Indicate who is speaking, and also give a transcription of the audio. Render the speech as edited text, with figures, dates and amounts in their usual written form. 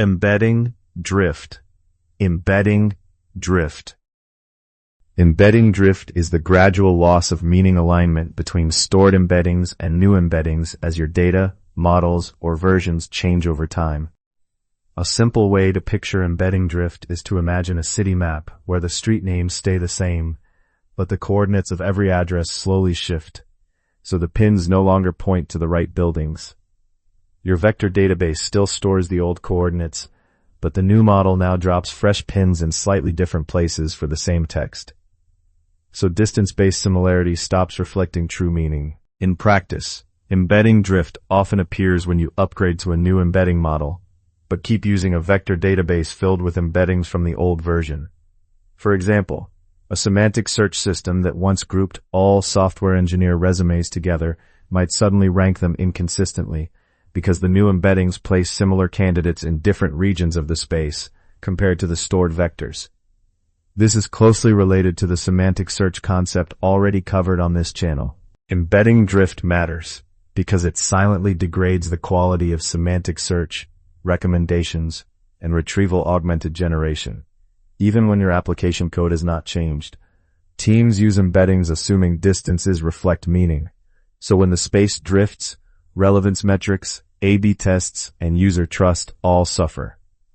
Speaker 1: Embedding drift. Embedding drift. Embedding drift is the gradual loss of meaning alignment between stored embeddings and new embeddings as your data, models, or versions change over time. A simple way to picture embedding drift is to imagine a city map where the street names stay the same, but the coordinates of every address slowly shift, so the pins no longer point to the right buildings. Your vector database still stores the old coordinates, but the new model now drops fresh pins in slightly different places for the same text. So distance-based similarity stops reflecting true meaning. In practice, embedding drift often appears when you upgrade to a new embedding model, but keep using a vector database filled with embeddings from the old version. For example, a semantic search system that once grouped all software engineer resumes together might suddenly rank them inconsistently, because the new embeddings place similar candidates in different regions of the space compared to the stored vectors. This is closely related to the semantic search concept already covered on this channel. Embedding drift matters because it silently degrades the quality of semantic search, recommendations, and retrieval-augmented generation. Even when your application code is not changed, teams use embeddings assuming distances reflect meaning. So when the space drifts, relevance metrics, A/B tests, and user trust all suffer.